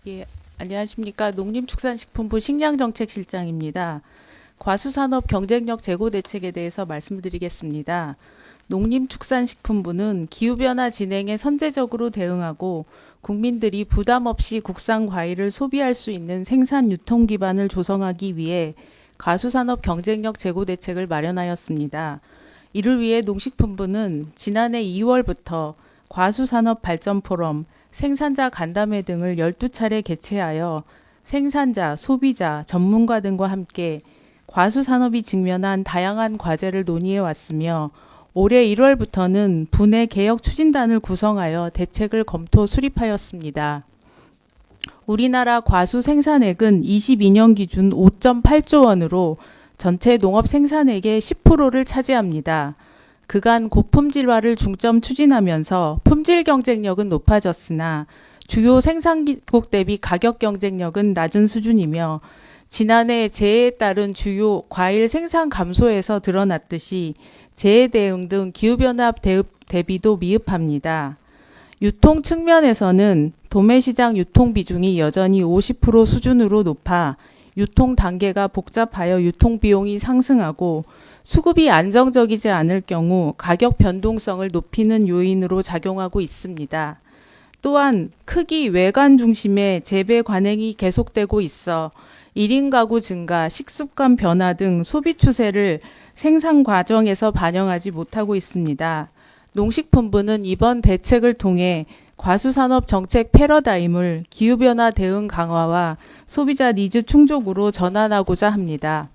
예, 안녕하십니까. 농림축산식품부 식량정책실장입니다. 과수산업 경쟁력 제고 대책에 대해서 말씀드리겠습니다. 농림축산식품부는 기후변화 진행에 선제적으로 대응하고 국민들이 부담 없이 국산 과일을 소비할 수 있는 생산 유통 기반을 조성하기 위해 과수산업 경쟁력 제고 대책을 마련하였습니다. 이를 위해 농식품부는 지난해 2월부터 과수산업 발전 포럼, 생산자 간담회 등을 12차례 개최하여 생산자, 소비자, 전문가 등과 함께 과수산업이 직면한 다양한 과제를 논의해 왔으며 올해 1월부터는 분해 개혁 추진단을 구성하여 대책을 검토 수립하였습니다. 우리나라 과수 생산액은 22년 기준 5.8조 원으로 전체 농업 생산액의 10%를 차지합니다. 그간 고품질화를 중점 추진하면서 품질 경쟁력은 높아졌으나 주요 생산국 대비 가격 경쟁력은 낮은 수준이며 지난해 재해에 따른 주요 과일 생산 감소에서 드러났듯이 재해 대응 등 기후변화 대비도 미흡합니다. 유통 측면에서는 도매시장 유통 비중이 여전히 50% 수준으로 높아 유통 단계가 복잡하여 유통 비용이 상승하고 수급이 안정적이지 않을 경우 가격 변동성을 높이는 요인으로 작용하고 있습니다. 또한 크기 외관 중심의 재배 관행이 계속되고 있어 1인 가구 증가, 식습관 변화 등 소비 추세를 생산 과정에서 반영하지 못하고 있습니다. 농식품부는 이번 대책을 통해 과수산업 정책 패러다임을 기후변화 대응 강화와 소비자 니즈 충족으로 전환하고자 합니다.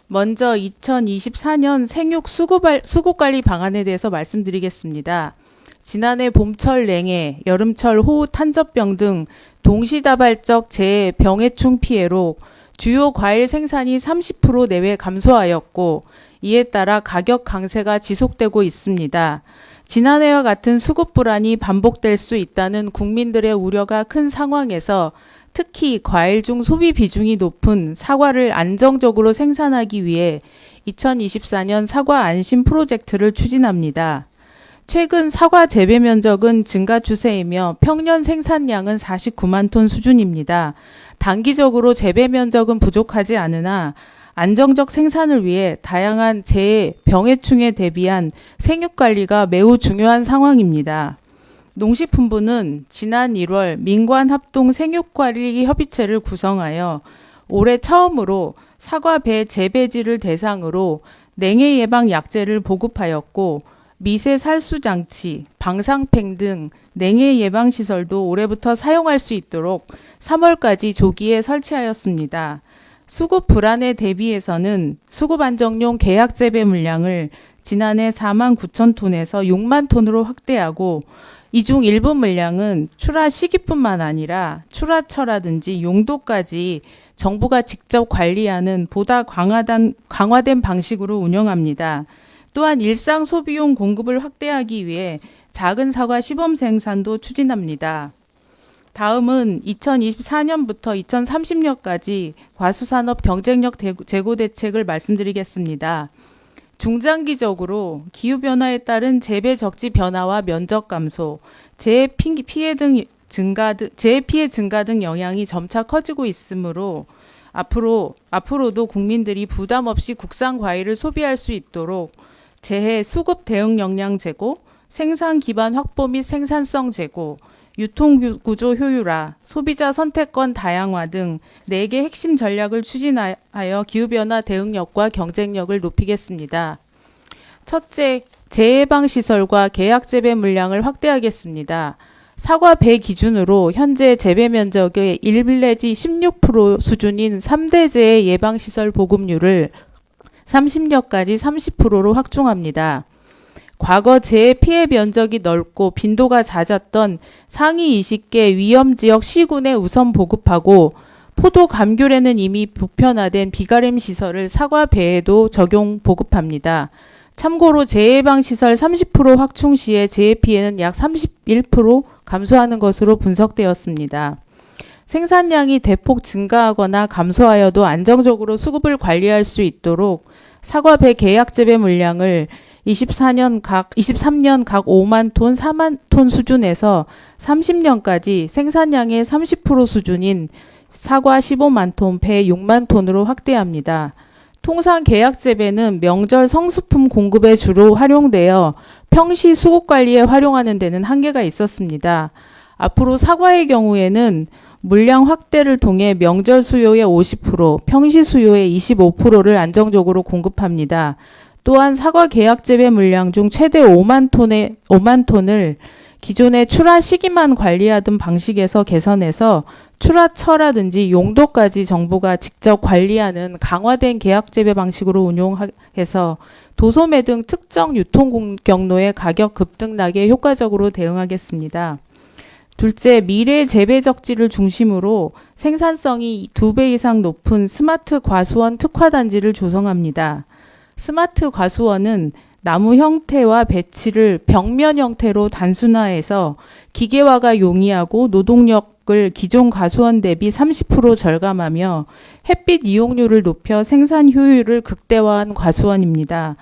먼저 2024년 생육 수급관리 방안에 대해서 말씀드리겠습니다. 지난해 봄철 냉해, 여름철 호우 탄저병 등 동시다발적 재해 병해충 피해로 주요 과일 생산이 30% 내외 감소하였고 이에 따라 가격 강세가 지속되고 있습니다. 지난해와 같은 수급 불안이 반복될 수 있다는 국민들의 우려가 큰 상황에서 특히 과일 중 소비 비중이 높은 사과를 안정적으로 생산하기 위해 2024년 사과 안심 프로젝트를 추진합니다. 최근 사과 재배 면적은 증가 추세이며 평년 생산량은 49만 톤 수준입니다. 단기적으로 재배 면적은 부족하지 않으나 안정적 생산을 위해 다양한 재해, 병해충에 대비한 생육 관리가 매우 중요한 상황입니다. 농식품부는 지난 1월 민관합동 생육관리 협의체를 구성하여 올해 처음으로 사과 배 재배지를 대상으로 냉해 예방 약재를 보급하였고 미세 살수 장치, 방사팩 등 냉해 예방 시설도 올해부터 사용할 수 있도록 3월까지 조기에 설치하였습니다. 수급 불안에 대비해서는 수급 안정용 계약 재배 물량을 지난해 4만 9천 톤에서 6만 톤으로 확대하고 이 중 일부 물량은 출하 시기뿐만 아니라 출하처라든지 용도까지 정부가 직접 관리하는 보다 강화된 방식으로 운영합니다. 또한 일상 소비용 공급을 확대하기 위해 작은 사과 시범 생산도 추진합니다. 다음은 2024년부터 2030년까지 과수산업 경쟁력 제고 대책을 말씀드리겠습니다. 중장기적으로 기후변화에 따른 재배 적지 변화와 면적 감소, 재해 피해 증가 등 영향이 점차 커지고 있으므로 앞으로도 국민들이 부담 없이 국산 과일을 소비할 수 있도록 재해 수급 대응 역량 제고, 생산 기반 확보 및 생산성 제고, 유통 구조 효율화, 소비자 선택권 다양화 등 4개 핵심 전략을 추진하여 기후변화 대응력과 경쟁력을 높이겠습니다. 첫째, 재해방 시설과 계약 재배 물량을 확대하겠습니다. 사과 배 기준으로 현재 재배 면적의 1 내지 16% 수준인 3대 재해 예방 시설 보급률을 30년까지 30%로 확충합니다. 과거 재해 피해 면적이 넓고 빈도가 잦았던 상위 20개 위험지역 시군에 우선 보급하고 포도 감귤에는 이미 보편화된 비가림 시설을 사과 배에도 적용 보급합니다. 참고로 재해예방 시설 30% 확충 시에 재해 피해는 약 31% 감소하는 것으로 분석되었습니다. 생산량이 대폭 증가하거나 감소하여도 안정적으로 수급을 관리할 수 있도록 사과 배 계약 재배 물량을 23년 각 5만 톤, 4만 톤 수준에서 30년까지 생산량의 30% 수준인 사과 15만 톤, 배 6만 톤으로 확대합니다. 통상 계약 재배는 명절 성수품 공급에 주로 활용되어 평시 수급 관리에 활용하는 데는 한계가 있었습니다. 앞으로 사과의 경우에는 물량 확대를 통해 명절 수요의 50%, 평시 수요의 25%를 안정적으로 공급합니다. 또한 사과 계약 재배 물량 중 최대 5만 톤을 기존의 출하 시기만 관리하던 방식에서 개선해서 출하처라든지 용도까지 정부가 직접 관리하는 강화된 계약 재배 방식으로 운용해서 도소매 등 특정 유통 경로의 가격 급등락에 효과적으로 대응하겠습니다. 둘째, 미래 재배 적지를 중심으로 생산성이 2배 이상 높은 스마트 과수원 특화단지를 조성합니다. 스마트 과수원은 나무 형태와 배치를 벽면 형태로 단순화해서 기계화가 용이하고 노동력을 기존 과수원 대비 30% 절감하며 햇빛 이용률을 높여 생산 효율을 극대화한 과수원입니다.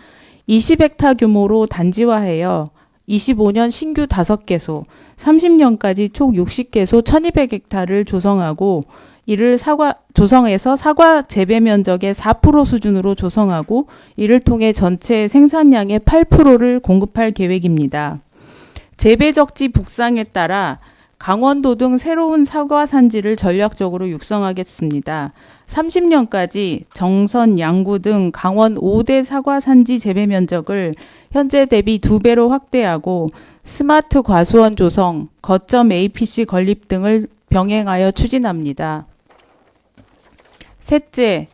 20헥타 규모로 단지화하여 25년 신규 5개소, 30년까지 총 60개소 1200헥타를 조성하고 이를 조성해서 사과 재배 면적의 4% 수준으로 조성하고 이를 통해 전체 생산량의 8%를 공급할 계획입니다. 재배 적지 북상에 따라 강원도 등 새로운 사과 산지를 전략적으로 육성하겠습니다. 30년까지 정선, 양구 등 강원 5대 사과 산지 재배 면적을 현재 대비 2배로 확대하고 스마트 과수원 조성, 거점 APC 건립 등을 병행하여 추진합니다. 셋째,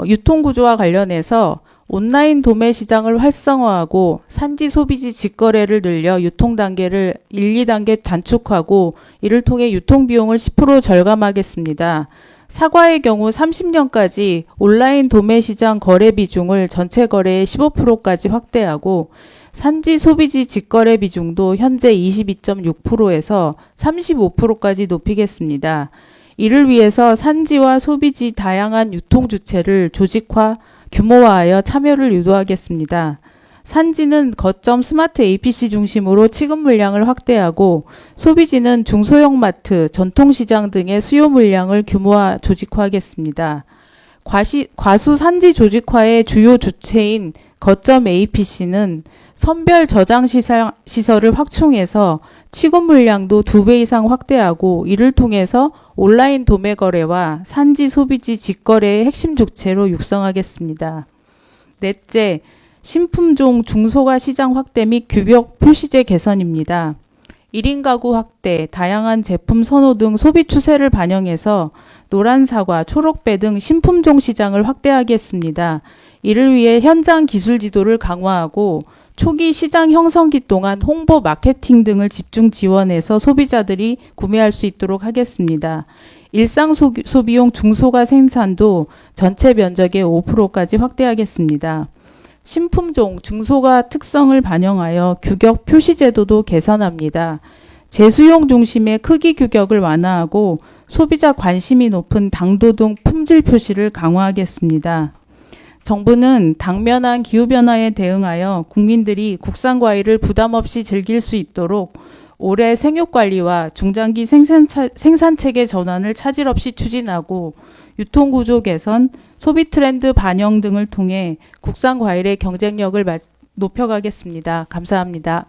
유통구조와 관련해서 온라인 도매 시장을 활성화하고 산지 소비지 직거래를 늘려 유통 단계를 1, 2단계 단축하고 이를 통해 유통 비용을 10% 절감하겠습니다. 사과의 경우 30년까지 온라인 도매 시장 거래 비중을 전체 거래의 15%까지 확대하고 산지 소비지 직거래 비중도 현재 22.6%에서 35%까지 높이겠습니다. 이를 위해서 산지와 소비지 다양한 유통 주체를 조직화, 규모화하여 참여를 유도하겠습니다. 산지는 거점 스마트 APC 중심으로 취급 물량을 확대하고 소비지는 중소형 마트, 전통시장 등의 수요 물량을 규모화 조직화하겠습니다. 과수 산지 조직화의 주요 주체인 거점 APC는 선별 저장 시설을 확충해서 취급 물량도 2배 이상 확대하고 이를 통해서 온라인 도매 거래와 산지 소비지 직거래의 핵심 주체로 육성하겠습니다. 넷째, 신품종 중소가 시장 확대 및 규격 표시제 개선입니다. 1인 가구 확대, 다양한 제품 선호 등 소비 추세를 반영해서 노란 사과, 초록배 등 신품종 시장을 확대하겠습니다. 이를 위해 현장 기술 지도를 강화하고 초기 시장 형성기 동안 홍보, 마케팅 등을 집중 지원해서 소비자들이 구매할 수 있도록 하겠습니다. 일상 소비용 중소가 생산도 전체 면적의 5%까지 확대하겠습니다. 신품종, 중소가 특성을 반영하여 규격 표시 제도도 개선합니다. 재수용 중심의 크기 규격을 완화하고 소비자 관심이 높은 당도 등 품질 표시를 강화하겠습니다. 정부는 당면한 기후변화에 대응하여 국민들이 국산 과일을 부담 없이 즐길 수 있도록 올해 생육관리와 중장기 생산체계 전환을 차질 없이 추진하고 유통구조 개선, 소비 트렌드 반영 등을 통해 국산 과일의 경쟁력을 높여가겠습니다. 감사합니다.